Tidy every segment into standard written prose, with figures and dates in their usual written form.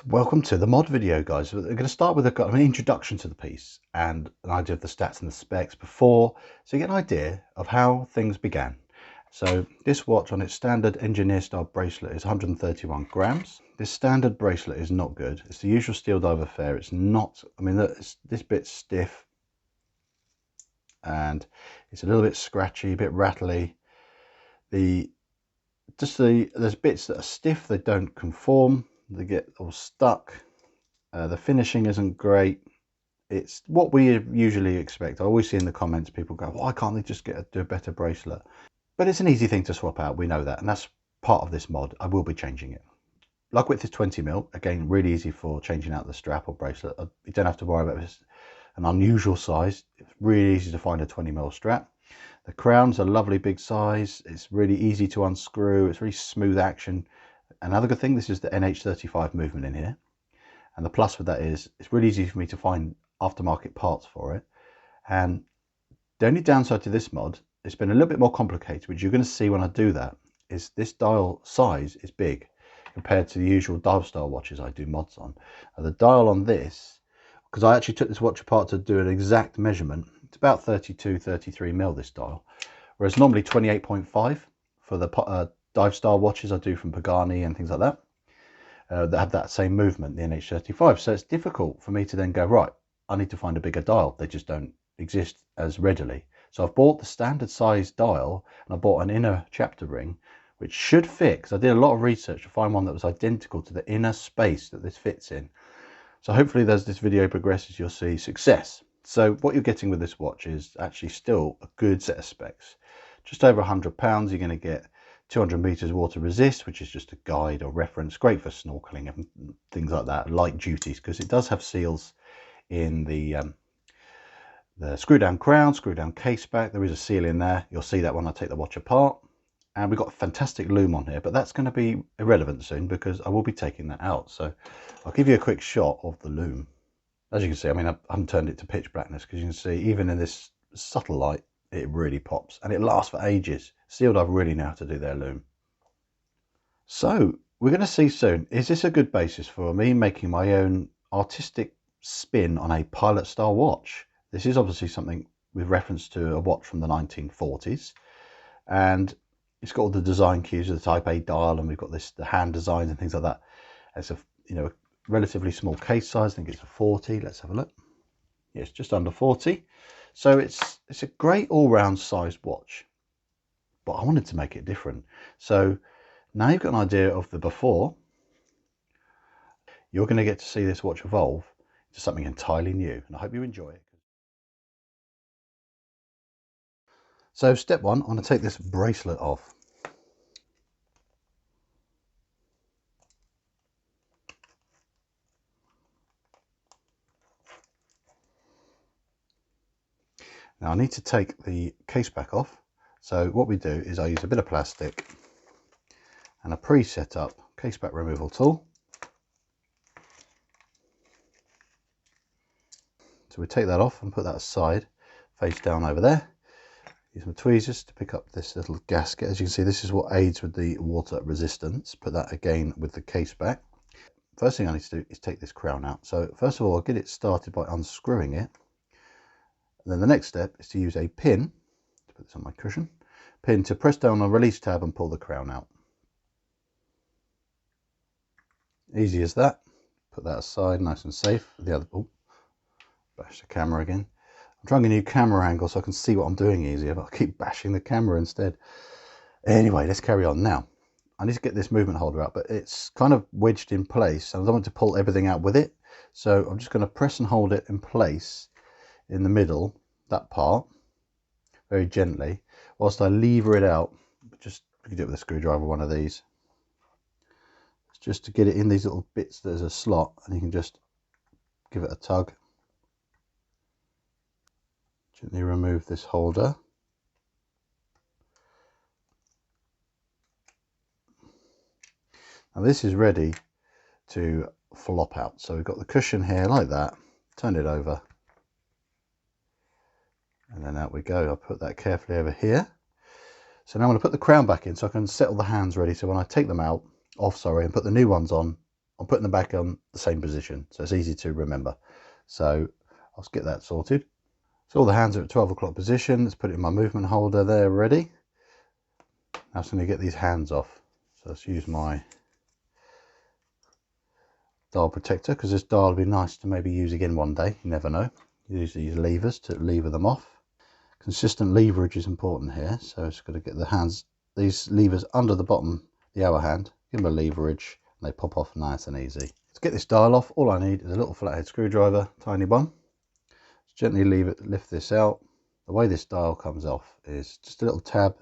Welcome to the mod video, guys. We're going to start with an introduction to the piece and an idea of the stats and the specs before, so you get an idea of how things began. So this watch on its standard engineer style bracelet is 131 grams. This standard bracelet is not good. It's the usual Steeldive affair. It's not, I mean, this bit's stiff and it's a little bit scratchy, a bit rattly. There's bits that are stiff, they don't conform. They get all stuck. The finishing isn't great. It's what we usually expect. I always see in the comments people go, why can't they just do a better bracelet? But it's an easy thing to swap out, we know that, and that's part of this mod. I will be changing it. Lug width is 20mm, again really easy for changing out the strap or bracelet. You don't have to worry about this. An unusual size, it's really easy to find a 20mm strap. The crown's a lovely big size, it's really easy to unscrew, it's really smooth action. Another good thing, this is the NH35 movement in here, and the plus with that is it's really easy for me to find aftermarket parts for it. And the only downside to this mod, it's been a little bit more complicated, which you're going to see when I do that, is this dial size is big compared to the usual dive style watches I do mods on. The dial on this, because I actually took this watch apart to do an exact measurement, it's about 33mm this dial, whereas normally 28.5 for the dive style watches I do from Pagani and things like that, that have that same movement, the NH35. So it's difficult for me to then go, right, I need to find a bigger dial. They just don't exist as readily. So I've bought the standard size dial and I bought an inner chapter ring, which should fit, because I did a lot of research to find one that was identical to the inner space that this fits in. So hopefully as this video progresses, you'll see success. So what you're getting with this watch is actually still a good set of specs. Just over £100, you're going to get 200 meters water resist, which is just a guide or reference, great for snorkeling and things like that, light duties, because it does have seals in the screw down crown, screw down case back. There is a seal in there. You'll see that when I take the watch apart. And we've got a fantastic loom on here, but that's going to be irrelevant soon because I will be taking that out. So I'll give you a quick shot of the loom. As you can see, I mean, I haven't turned it to pitch blackness because you can see even in this subtle light, it really pops and it lasts for ages. Steeldive really know how to do their loom. So we're going to see soon, is this a good basis for me making my own artistic spin on a pilot style watch? This is obviously something with reference to a watch from the 1940s, and it's got all the design cues of the Type A dial, and we've got the hand designs and things like that. It's a relatively small case size. I think it's a 40. Let's have a look. Yeah, it's just under 40. So it's a great all-round sized watch, but I wanted to make it different. So now you've got an idea of the before. You're going to get to see this watch evolve to something entirely new, and I hope you enjoy it. So step one, I'm going to take this bracelet off. Now I need to take the case back off. So what we do is I use a bit of plastic and a pre-set up case back removal tool. So we take that off and put that aside, face down over there. Use some tweezers to pick up this little gasket. As you can see, this is what aids with the water resistance. Put that again with the case back. First thing I need to do is take this crown out. So first of all, I'll get it started by unscrewing it. And then the next step is to use a pin, to put this on my cushion, pin to press down on release tab and pull the crown out. Easy as that. Put that aside, nice and safe. The other, oh, bash the camera again. I'm trying a new camera angle so I can see what I'm doing easier, but I keep bashing the camera instead. Anyway, let's carry on now. I need to get this movement holder out, but it's kind of wedged in place. I don't want to pull everything out with it. So I'm just going to press and hold it in place in the middle, that part, very gently, whilst I lever it out. Just, you can do it with a screwdriver, one of these. It's just to get it in these little bits, there's a slot, and you can just give it a tug. Gently remove this holder. Now this is ready to flop out. So we've got the cushion here like that, turn it over. And then out we go. I'll put that carefully over here. So now I'm going to put the crown back in so I can settle the hands ready. So when I take them out, and put the new ones on, I'm putting them back on the same position, so it's easy to remember. So I'll get that sorted. So all the hands are at 12 o'clock position. Let's put it in my movement holder there ready. Now I'm going to get these hands off. So let's use my dial protector, because this dial would be nice to maybe use again one day. You never know. Use these levers to lever them off. Consistent leverage is important here, so it's got to get the hands, these levers under the bottom, the hour hand, give them a leverage, and they pop off nice and easy. To get this dial off, all I need is a little flathead screwdriver, tiny one. Just gently lift this out. The way this dial comes off is just a little tab,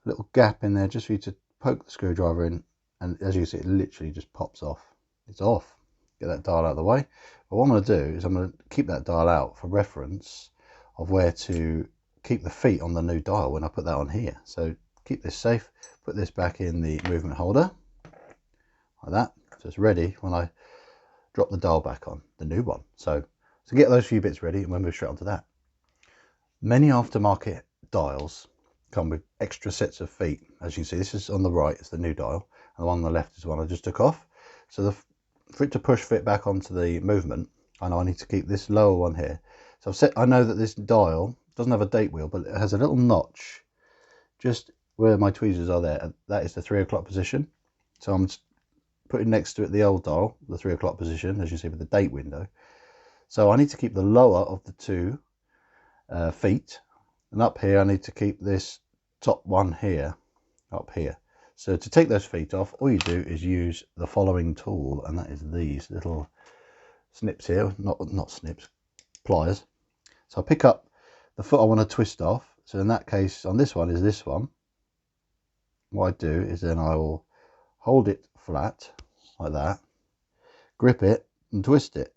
a little gap in there, just for you to poke the screwdriver in, and as you see, it literally just pops off. It's off. Get that dial out of the way. But what I'm going to do is I'm going to keep that dial out for reference of where to keep the feet on the new dial when I put that on here. So keep this safe, put this back in the movement holder like that, so it's ready when I drop the dial back on, the new one. So get those few bits ready and we'll move straight on to that. Many aftermarket dials come with extra sets of feet. As you can see, this is on the right, it's the new dial, and the one on the left is the one I just took off. So for it to push fit back onto the movement, I know I need to keep this lower one here. So I know that this dial doesn't have a date wheel, but it has a little notch just where my tweezers are there. That is the 3 o'clock position. So I'm just putting next to it the old dial, the 3 o'clock position, as you see with the date window. So I need to keep the lower of the two feet, and up here I need to keep this top one here, up here. So to take those feet off, all you do is use the following tool, and that is these little snips here, not snips, pliers. So I pick up the foot I want to twist off. So in that case, on this one is this one. What I do is then I will hold it flat like that, grip it and twist it,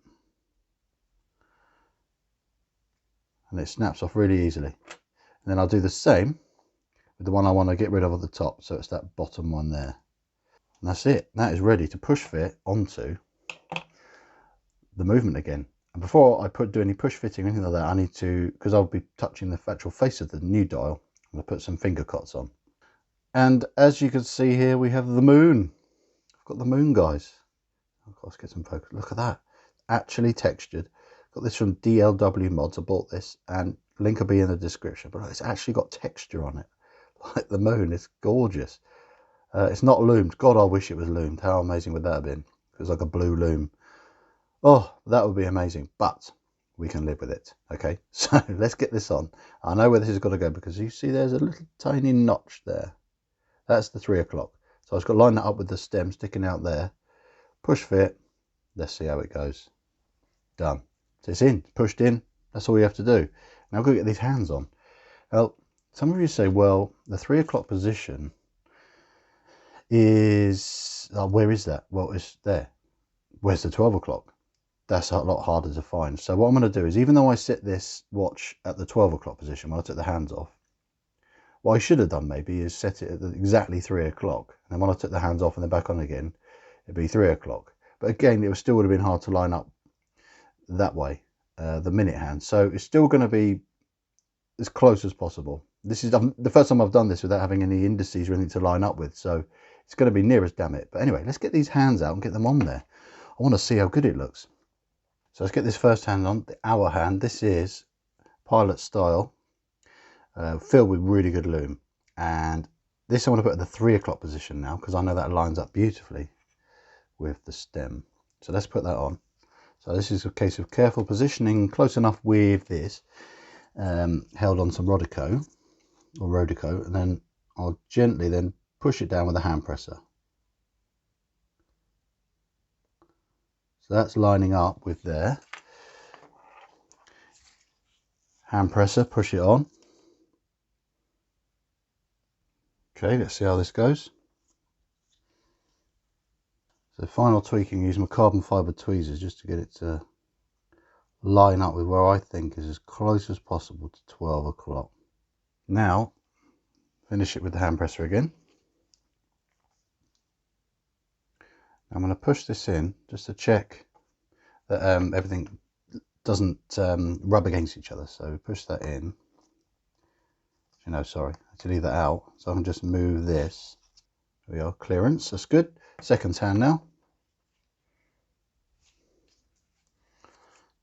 and it snaps off really easily. And then I'll do the same with the one I want to get rid of at the top, so it's that bottom one there. And that's it. That is ready to push fit onto the movement again. And before I do any push fitting or anything like that, I need to, because I'll be touching the actual face of the new dial, I'm going to put some finger cots on. And as you can see here, we have the moon. I've got the moon, guys. Of course, get some focus. Look at that. Actually textured. Got this from DLW Mods. I bought this, and link will be in the description. But it's actually got texture on it, like the moon. It's gorgeous. It's not loomed. God, I wish it was loomed. How amazing would that have been? It was like a blue loom. Oh, that would be amazing, but we can live with it. Okay, so let's get this on. I know where this has got to go, because you see there's a little tiny notch there. That's the 3 o'clock. So I've got to line that up with the stem sticking out there. Push fit. Let's see how it goes. Done. So it's in, pushed in. That's all you have to do. Now I've got to get these hands on. Now, some of you say, well, the 3 o'clock position is, where is that? Well, it's there. Where's the 12 o'clock? That's a lot harder to find. So what I'm going to do is, even though I set this watch at the 12 o'clock position when I took the hands off, what I should have done maybe is set it at exactly 3 o'clock. And then when I took the hands off and then back on again, it'd be 3 o'clock. But again, it still would have been hard to line up that way, the minute hand. So it's still going to be as close as possible. This is the first time I've done this without having any indices or anything to line up with. So it's going to be near as damn it. But anyway, let's get these hands out and get them on there. I want to see how good it looks. So let's get this first hand on, the hour hand. This is pilot style, filled with really good loom. And this I want to put at the 3 o'clock position now, because I know that lines up beautifully with the stem. So let's put that on. So this is a case of careful positioning, close enough with this, held on some Rodico, and then I'll gently then push it down with a hand presser. So that's lining up with there. Hand presser, push it on. Okay, let's see how this goes. So final tweaking, using my carbon fibre tweezers just to get it to line up with where I think is as close as possible to 12 o'clock. Now, finish it with the hand presser again. I'm going to push this in just to check that everything doesn't rub against each other. So push that in. Sorry, I had to leave that out. So I can just move this. There we are, clearance, that's good. Second hand now.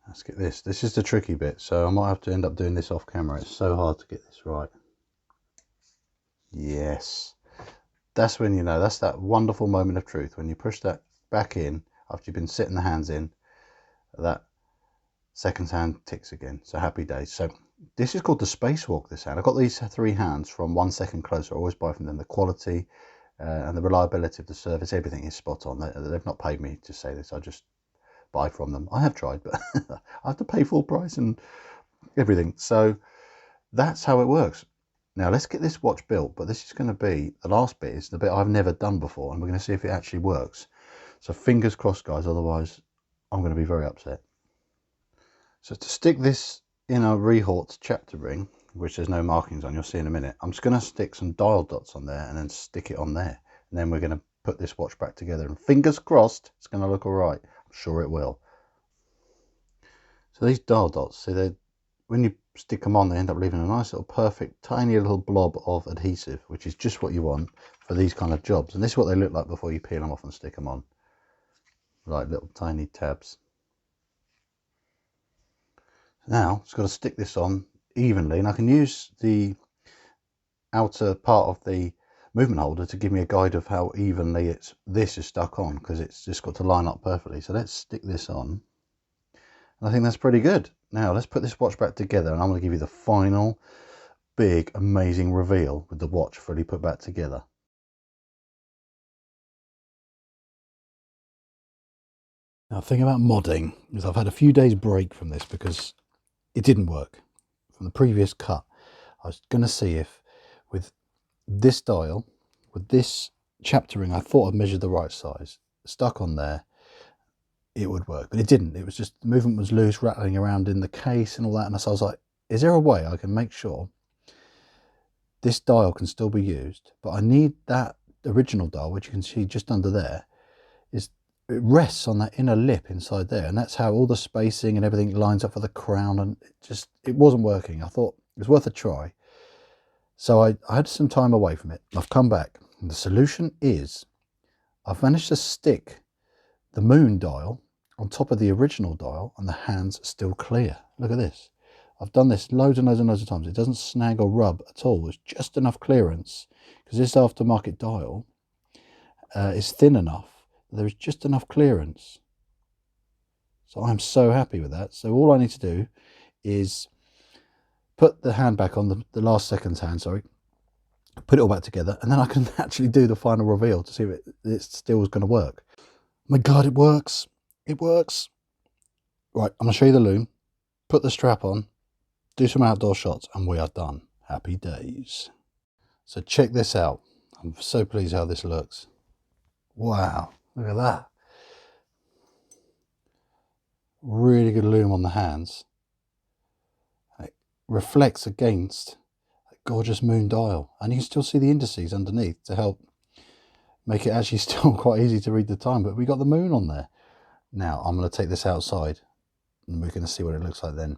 Let's get this. This is the tricky bit, so I might have to end up doing this off camera. It's so hard to get this right. Yes. That's when you know, that's that wonderful moment of truth. When you push that back in, after you've been sitting the hands in, that second hand ticks again. So happy days. So this is called the Spacewalk, this hand. I got these 3 hands from 1 Second Closer. I always buy from them. The quality and the reliability of the service, everything is spot on. They've not paid me to say this. I just buy from them. I have tried, but I have to pay full price and everything. So that's how it works. Now let's get this watch built, but this is going to be, the last bit is the bit I've never done before, and we're going to see if it actually works. So fingers crossed, guys, otherwise I'm going to be very upset. So to stick this in a Rehort chapter ring, which there's no markings on, you'll see in a minute, I'm just going to stick some dial dots on there and then stick it on there. And then we're going to put this watch back together, and fingers crossed it's going to look all right. I'm sure it will. So these dial dots, see, when you stick them on, they end up leaving a nice little perfect tiny little blob of adhesive, which is just what you want for these kind of jobs. And this is what they look like before you peel them off and stick them on, like little tiny tabs. Now just got to stick this on evenly, and I can use the outer part of the movement holder to give me a guide of how evenly this is stuck on, because it's just got to line up perfectly. So let's stick this on, and I think that's pretty good. Now let's put this watch back together, and I'm going to give you the final big amazing reveal with the watch fully put back together. Now the thing about modding is I've had a few days break from this because it didn't work from the previous cut. I was going to see if with this dial, with this chapter ring, I thought I'd measured the right size, stuck on there, it would work, but it didn't. It was just, the movement was loose, rattling around in the case and all that. And so I was like, is there a way I can make sure this dial can still be used, but I need that original dial, which you can see just under there, it rests on that inner lip inside there, and that's how all the spacing and everything lines up for the crown, and it wasn't working. I thought it was worth a try, so I had some time away from it. I've come back, and the solution is I've managed to stick the moon dial on top of the original dial, and the hands still clear. Look at this. I've done this loads and loads and loads of times. It doesn't snag or rub at all. There's just enough clearance, because this aftermarket dial is thin enough. There's just enough clearance. So I'm so happy with that. So all I need to do is put the hand back on, the last second's hand, sorry, put it all back together, and then I can actually do the final reveal to see if it still is going to work. My God, it works. It works. Right, I'm going to show you the loom, put the strap on, do some outdoor shots, and we are done. Happy days. So check this out. I'm so pleased how this looks. Wow, look at that. Really good loom on the hands. It reflects against a gorgeous moon dial, and you can still see the indices underneath to help make it actually still quite easy to read the time, but we got the moon on there. Now I'm going to take this outside and we're going to see what it looks like then.